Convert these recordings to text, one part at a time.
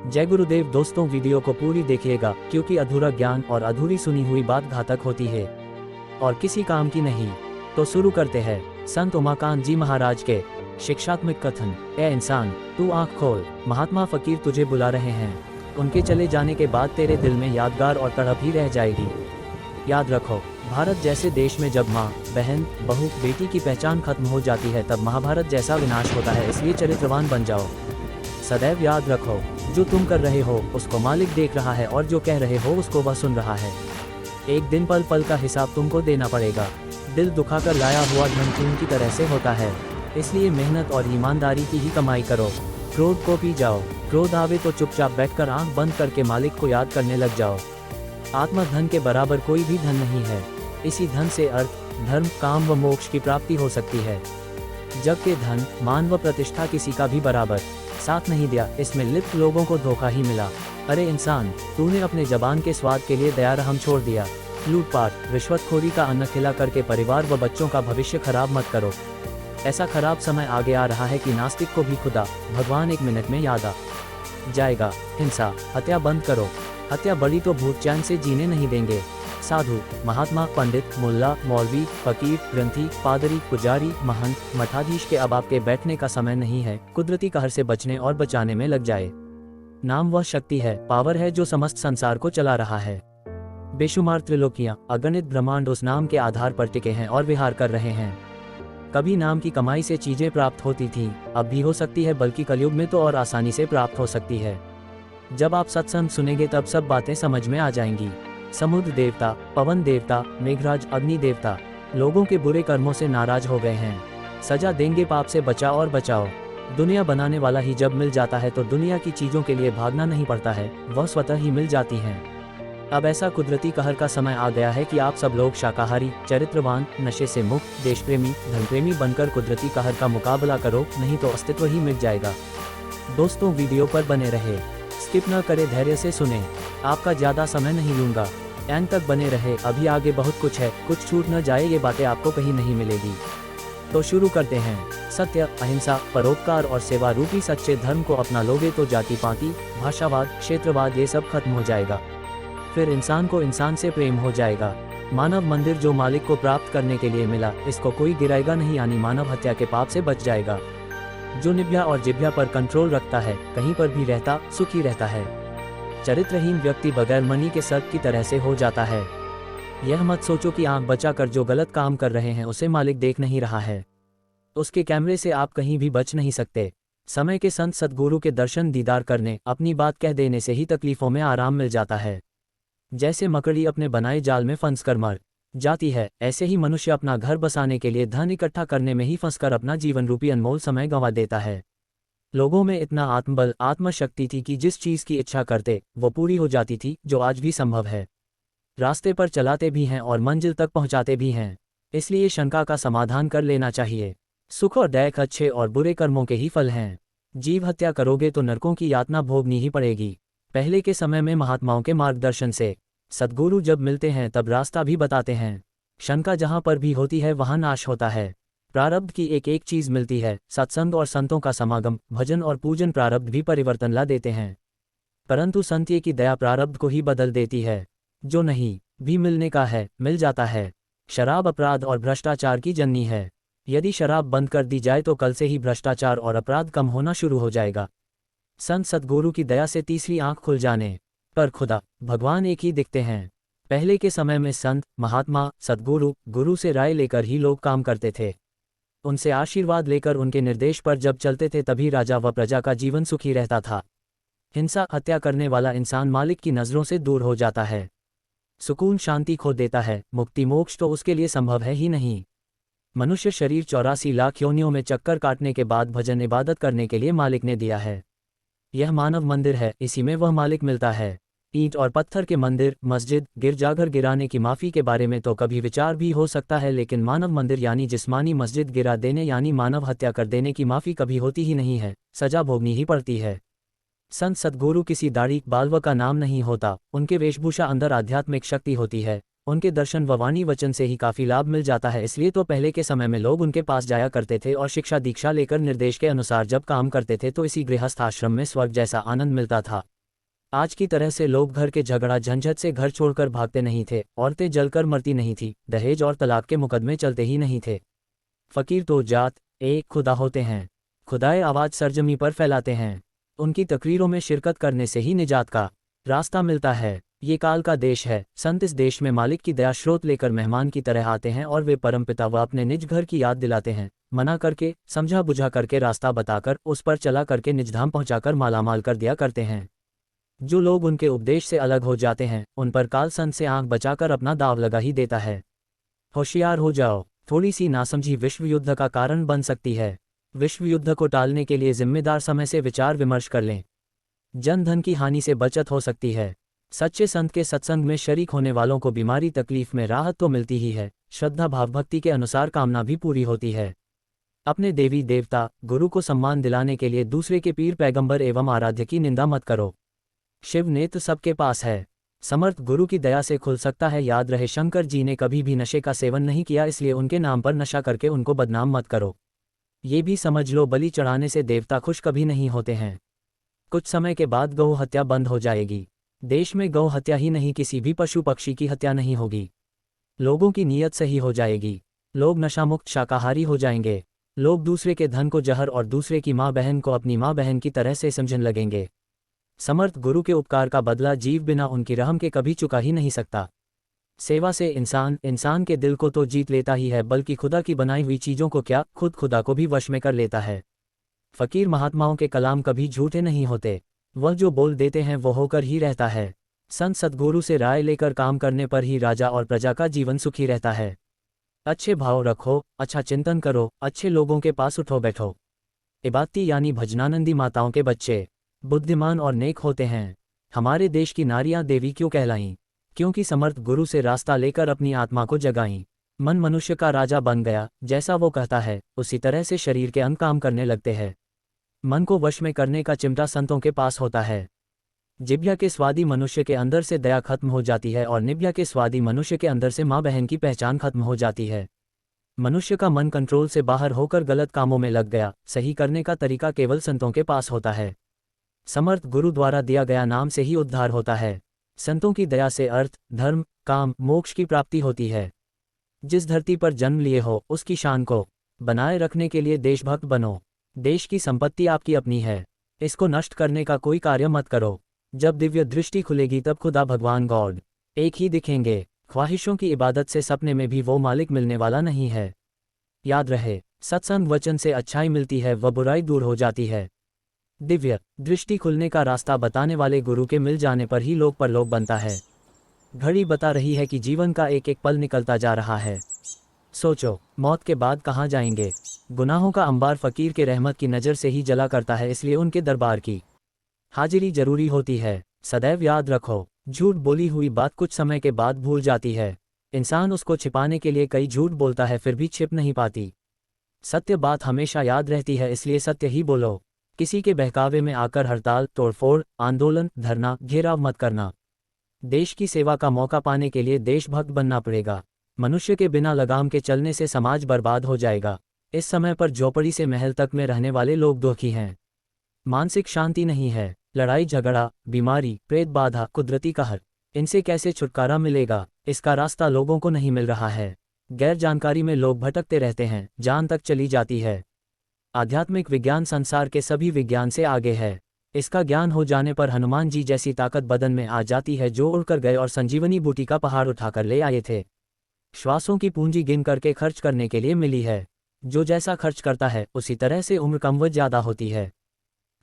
जय गुरुदेव। दोस्तों, वीडियो को पूरी देखिएगा क्योंकि अधूरा ज्ञान और अधूरी सुनी हुई बात घातक होती है और किसी काम की नहीं। तो शुरू करते हैं संत उमाकांत जी महाराज के शिक्षात्मक कथन। ए इंसान, तू आँख खोल, महात्मा फकीर तुझे बुला रहे हैं। उनके चले जाने के बाद तेरे दिल में यादगार और तड़प ही रह जाएगी। याद रखो, भारत जैसे देश में जब माँ, बहन, बहू, बेटी की पहचान खत्म हो जाती है तब महाभारत जैसा विनाश होता है। इसलिए चरित्रवान बन जाओ। सदैव याद रखो, जो तुम कर रहे हो उसको मालिक देख रहा है और जो कह रहे हो उसको वह सुन रहा है। एक दिन पल पल का हिसाब तुमको देना पड़ेगा। दिल दुखाकर लाया हुआ धन खून की तरह से होता है, इसलिए मेहनत और ईमानदारी की ही कमाई करो। क्रोध को पी जाओ। क्रोध आवे तो चुपचाप बैठकर आंख बंद करके मालिक को याद करने लग जाओ। आत्मा धन के बराबर कोई भी धन नहीं है। इसी धन से अर्थ, धर्म, काम व मोक्ष की प्राप्ति हो सकती है, जबकि धन, मान व प्रतिष्ठा किसी का भी बराबर साथ नहीं दिया। इसमें लिप्त लोगों को धोखा ही मिला। अरे इंसान, तूने अपने जबान के स्वाद के लिए दया रहम छोड़ दिया। लूटपाट, रिश्वतखोरी का अन्न खिला करके परिवार व बच्चों का भविष्य खराब मत करो। ऐसा खराब समय आगे आ रहा है कि नास्तिक को भी खुदा भगवान एक मिनट में याद आ जाएगा। हिंसा, हत्या बंद करो। हत्या बड़ी तो भूत चैन से जीने नहीं देंगे। साधु, महात्मा, पंडित, मुल्ला, मौलवी, फकीर, ग्रंथी, पादरी, पुजारी, महंत, मठाधीश के अब आपके बैठने का समय नहीं है। कुदरती कहर से बचने और बचाने में लग जाए। नाम वह शक्ति है, पावर है जो समस्त संसार को चला रहा है। बेशुमार त्रिलोकियां, अगणित ब्रह्मांड उस नाम के आधार पर टिके हैं और विहार कर रहे हैं। कभी नाम की कमाई से चीजें प्राप्त होती थीं, अब भी हो सकती है, बल्कि कलयुग में तो और आसानी से प्राप्त हो सकती है। जब आप सत्संग सुनेंगे तब सब बातें समझ में आ जाएंगी। समुद्र देवता, पवन देवता, मेघराज, अग्नि देवता लोगों के बुरे कर्मों से नाराज हो गए हैं। सजा देंगे, पाप से बचाओ और बचाओ। दुनिया बनाने वाला ही जब मिल जाता है तो दुनिया की चीजों के लिए भागना नहीं पड़ता है, वह स्वतः ही मिल जाती हैं। अब ऐसा कुदरती कहर का समय आ गया है कि आप सब लोग शाकाहारी, चरित्रवान, नशे से मुक्त, देशप्रेमी, धनप्रेमी बनकर कुदरती कहर का मुकाबला करो, नहीं तो अस्तित्व ही मिट जाएगा। दोस्तों, वीडियो पर बने रहे, स्किप न करे, धैर्य से सुने। आपका ज्यादा समय नहीं लूंगा, एंड तक बने रहे। अभी आगे बहुत कुछ है, कुछ छूट न जाए, ये बातें आपको कहीं नहीं मिलेगी। तो शुरू करते हैं। सत्य, अहिंसा, परोपकार और सेवा रूपी सच्चे धर्म को अपना लोगे तो जाति पाति, भाषावाद, क्षेत्रवाद ये सब खत्म हो जाएगा। फिर इंसान को इंसान से प्रेम हो जाएगा। मानव मंदिर जो मालिक को प्राप्त करने के लिए मिला, इसको कोई गिराएगा नहीं, यानी मानव हत्या के पाप से बच जाएगा। जो निभ्या और जिभ्या पर कंट्रोल रखता है, कहीं पर भी रहता, सुखी रहता है। चरित्रहीन व्यक्ति बगैर मणि के सर्प की तरह से हो जाता है। यह मत सोचो कि आंख बचाकर जो गलत काम कर रहे हैं उसे मालिक देख नहीं रहा है। उसके कैमरे से आप कहीं भी बच नहीं सकते। समय के संत सद्गुरु के दर्शन दीदार करने, अपनी बात कह देने से ही तकलीफों में आराम मिल जाता है। जैसे मकड़ी अपने बनाए जाल में फंसकर मर जाती है, ऐसे ही मनुष्य अपना घर बसाने के लिए धन इकट्ठा करने में ही फंसकर अपना जीवन रूपी अनमोल समय गंवा देता है। लोगों में इतना आत्मबल, आत्मशक्ति थी कि जिस चीज की इच्छा करते वो पूरी हो जाती थी, जो आज भी संभव है। रास्ते पर चलाते भी हैं और मंजिल तक पहुंचाते भी हैं। इसलिए शंका का समाधान कर लेना चाहिए। सुख और दैख अच्छे और बुरे कर्मों के ही फल हैं। जीव हत्या करोगे तो नरकों की यातना भोगनी ही पड़ेगी। पहले के समय में महात्माओं के मार्गदर्शन से सद्गुरु जब मिलते हैं तब रास्ता भी बताते हैं। शंका जहां पर भी होती है वहां नाश होता है। प्रारब्ध की एक एक चीज मिलती है। सत्संग और संतों का समागम, भजन और पूजन प्रारब्ध भी परिवर्तन ला देते हैं, परंतु संत की दया प्रारब्ध को ही बदल देती है। जो नहीं भी मिलने का है, मिल जाता है। शराब अपराध और भ्रष्टाचार की जननी है। यदि शराब बंद कर दी जाए तो कल से ही भ्रष्टाचार और अपराध कम होना शुरू हो जाएगा। संत सद्गुरु की दया से तीसरी आंख खुल जाने पर खुदा भगवान एक ही दिखते हैं। पहले के समय में संत, महात्मा, सद्गुरु, गुरु से राय लेकर ही लोग काम करते थे। उनसे आशीर्वाद लेकर उनके निर्देश पर जब चलते थे तभी राजा व प्रजा का जीवन सुखी रहता था। हिंसा, हत्या करने वाला इंसान मालिक की नजरों से दूर हो जाता है, सुकून शांति खो देता है। मुक्ति मोक्ष तो उसके लिए संभव है ही नहीं। मनुष्य शरीर 84 लाख योनियों में चक्कर काटने के बाद भजन इबादत करने के लिए मालिक ने दिया है। यह मानव मंदिर है, इसी में वह मालिक मिलता है। ईंट और पत्थर के मंदिर, मस्जिद, गिरजाघर गिराने की माफ़ी के बारे में तो कभी विचार भी हो सकता है, लेकिन मानव मंदिर यानी जिस्मानी मस्जिद गिरा देने यानी मानव हत्या कर देने की माफ़ी कभी होती ही नहीं है, सजा भोगनी ही पड़ती है। संत सद्गुरु किसी दाढ़ी बालव का नाम नहीं होता, उनके वेशभूषा अंदर आध्यात्मिक शक्ति होती है। उनके दर्शन व वाणी वचन से ही काफ़ी लाभ मिल जाता है। इसलिए तो पहले के समय में लोग उनके पास जाया करते थे और शिक्षा दीक्षा लेकर निर्देश के अनुसार जब काम करते थे तो इसी गृहस्थ आश्रम में स्वर्ग जैसा आनंद मिलता था। आज की तरह से लोग घर के झगड़ा झंझट से घर छोड़कर भागते नहीं थे, औरतें जलकर मरती नहीं थी, दहेज और तलाक के मुकदमे चलते ही नहीं थे। फकीर तो जात एक खुदा होते हैं, खुदाए आवाज़ सरजमी पर फैलाते हैं। उनकी तकरीरों में शिरकत करने से ही निजात का रास्ता मिलता है। ये काल का देश है। संत इस देश में मालिक की दया स्रोत लेकर मेहमान की तरह आते हैं और वे परमपिता व अपने निज घर की याद दिलाते हैं, मना करके, समझा बुझा करके, रास्ता बताकर, उस पर चला करके निजधाम पहुंचाकर मालामाल कर दिया करते हैं। जो लोग उनके उपदेश से अलग हो जाते हैं, उन पर काल संत से आंख बचाकर अपना दाव लगा ही देता है। होशियार हो जाओ, थोड़ी सी नासमझी विश्व युद्ध का कारण बन सकती है। विश्व युद्ध को टालने के लिए जिम्मेदार समय से विचार विमर्श कर लें। जन धन की हानि से बचत हो सकती है। सच्चे संत के सत्संग में शरीक होने वालों को बीमारी तकलीफ में राहत तो मिलती ही है, श्रद्धा भाव भक्ति के अनुसार कामना भी पूरी होती है। अपने देवी देवता गुरु को सम्मान दिलाने के लिए दूसरे के पीर पैगंबर एवं आराध्य की निंदा मत करो। शिव नेत्र सबके पास है, समर्थ गुरु की दया से खुल सकता है। याद रहे, शंकर जी ने कभी भी नशे का सेवन नहीं किया, इसलिए उनके नाम पर नशा करके उनको बदनाम मत करो। ये भी समझ लो, बलि चढ़ाने से देवता खुश कभी नहीं होते हैं। कुछ समय के बाद गौ हत्या बंद हो जाएगी। देश में गौ हत्या ही नहीं, किसी भी पशु पक्षी की हत्या नहीं होगी। लोगों की नीयत सही हो जाएगी। लोग नशामुक्त शाकाहारी हो जाएंगे। लोग दूसरे के धन को जहर और दूसरे की माँ बहन को अपनी माँ बहन की तरह से समझने लगेंगे। समर्थ गुरु के उपकार का बदला जीव बिना उनकी रहम के कभी चुका ही नहीं सकता। सेवा से इंसान के दिल को तो जीत लेता ही है, बल्कि खुदा की बनाई हुई चीज़ों को क्या, खुद खुदा को भी वश में कर लेता है। फकीर महात्माओं के कलाम कभी झूठे नहीं होते, वह जो बोल देते हैं वो होकर ही रहता है। संत सद्गुरु से राय लेकर काम करने पर ही राजा और प्रजा का जीवन सुखी रहता है। अच्छे भाव रखो, अच्छा चिंतन करो, अच्छे लोगों के पास उठो बैठो। इबादती यानी भजनानंदी माताओं के बच्चे बुद्धिमान और नेक होते हैं। हमारे देश की नारियां देवी क्यों कहलाईं? क्योंकि समर्थ गुरु से रास्ता लेकर अपनी आत्मा को जगाईं। मन मनुष्य का राजा बन गया, जैसा वो कहता है उसी तरह से शरीर के अंग काम करने लगते हैं। मन को वश में करने का चिमटा संतों के पास होता है। जिब्या के स्वादी मनुष्य के अंदर से दया खत्म हो जाती है और निब्या के स्वादी मनुष्य के अंदर से माँ बहन की पहचान खत्म हो जाती है। मनुष्य का मन कंट्रोल से बाहर होकर गलत कामों में लग गया, सही करने का तरीका केवल संतों के पास होता है। समर्थ गुरु द्वारा दिया गया नाम से ही उद्धार होता है। संतों की दया से अर्थ, धर्म, काम, मोक्ष की प्राप्ति होती है। जिस धरती पर जन्म लिए हो, उसकी शान को बनाए रखने के लिए देशभक्त बनो। देश की संपत्ति आपकी अपनी है, इसको नष्ट करने का कोई कार्य मत करो। जब दिव्य दृष्टि खुलेगी तब खुदा भगवान गॉड एक ही दिखेंगे। ख्वाहिशों की इबादत से सपने में भी वो मालिक मिलने वाला नहीं है। याद रहे, सत्संग वचन से अच्छाई मिलती है व बुराई दूर हो जाती है। दिव्य दृष्टि खुलने का रास्ता बताने वाले गुरु के मिल जाने पर ही लोक परलोक बनता है। घड़ी बता रही है कि जीवन का एक एक पल निकलता जा रहा है। सोचो, मौत के बाद कहाँ जाएंगे? गुनाहों का अंबार फकीर के रहमत की नज़र से ही जला करता है, इसलिए उनके दरबार की हाजिरी जरूरी होती है। सदैव याद रखो, झूठ बोली हुई बात कुछ समय के बाद भूल जाती है। इंसान उसको छिपाने के लिए कई झूठ बोलता है, फिर भी छिप नहीं पाती। सत्य बात हमेशा याद रहती है, इसलिए सत्य ही बोलो। किसी के बहकावे में आकर हड़ताल, तोड़फोड़, आंदोलन, धरना, घेराव मत करना। देश की सेवा का मौका पाने के लिए देशभक्त बनना पड़ेगा। मनुष्य के बिना लगाम के चलने से समाज बर्बाद हो जाएगा। इस समय पर झोपड़ी से महल तक में रहने वाले लोग दुखी हैं। मानसिक शांति नहीं है। लड़ाई झगड़ा, बीमारी, प्रेत बाधा, कुदरती कहर, इनसे कैसे छुटकारा मिलेगा? इसका रास्ता लोगों को नहीं मिल रहा है। गैर जानकारी में लोग भटकते रहते हैं, जान तक चली जाती है। आध्यात्मिक विज्ञान संसार के सभी विज्ञान से आगे है। इसका ज्ञान हो जाने पर हनुमान जी जैसी ताकत बदन में आ जाती है, जो उड़कर गए और संजीवनी बूटी का पहाड़ उठाकर ले आए थे। श्वासों की पूंजी गिन करके खर्च करने के लिए मिली है। जो जैसा खर्च करता है उसी तरह से उम्र कम व ज्यादा होती है।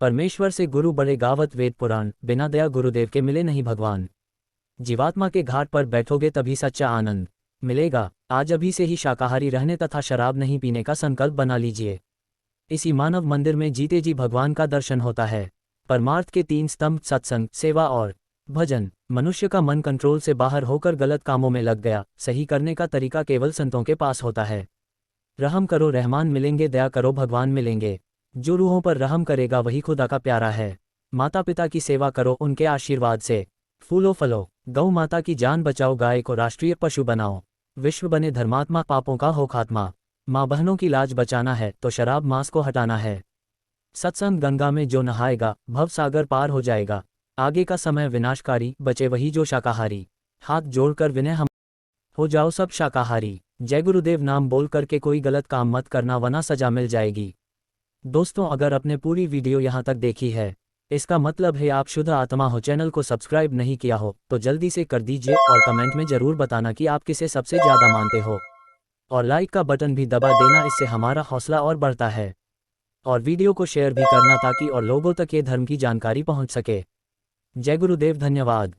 परमेश्वर से गुरु बड़े गावत वेद पुराण, बिना दया गुरुदेव के मिले नहीं भगवान। जीवात्मा के घाट पर बैठोगे तभी सच्चा आनंद मिलेगा। आज अभी से ही शाकाहारी रहने तथा शराब नहीं पीने का संकल्प बना लीजिए। इसी मानव मंदिर में जीते जी भगवान का दर्शन होता है। परमार्थ के 3 स्तंभ सत्संग, सेवा और भजन। मनुष्य का मन कंट्रोल से बाहर होकर गलत कामों में लग गया, सही करने का तरीका केवल संतों के पास होता है। रहम करो रहमान मिलेंगे, दया करो भगवान मिलेंगे। जो रूहों पर रहम करेगा वही खुदा का प्यारा है। माता पिता की सेवा करो, उनके आशीर्वाद से फूलो फलो। गौ माता की जान बचाओ, गाय को राष्ट्रीय पशु बनाओ। विश्व बने धर्मात्मा, पापों का हो खात्मा। माँ बहनों की लाज बचाना है तो शराब मांस को हटाना है। सत्संग गंगा में जो नहाएगा भव सागर पार हो जाएगा। आगे का समय विनाशकारी, बचे वही जो शाकाहारी। हाथ जोड़कर विनय हम हो जाओ सब शाकाहारी। जय गुरुदेव नाम बोल करके कोई गलत काम मत करना वरना सजा मिल जाएगी। दोस्तों, अगर आपने पूरी वीडियो यहाँ तक देखी है, इसका मतलब है आप शुद्ध आत्मा हो। चैनल को सब्सक्राइब नहीं किया हो तो जल्दी से कर दीजिए और कमेंट में ज़रूर बताना कि आप किसे सबसे ज़्यादा मानते हो। और लाइक का बटन भी दबा देना, इससे हमारा हौसला और बढ़ता है। और वीडियो को शेयर भी करना ताकि और लोगों तक ये धर्म की जानकारी पहुंच सके। जय गुरुदेव, धन्यवाद।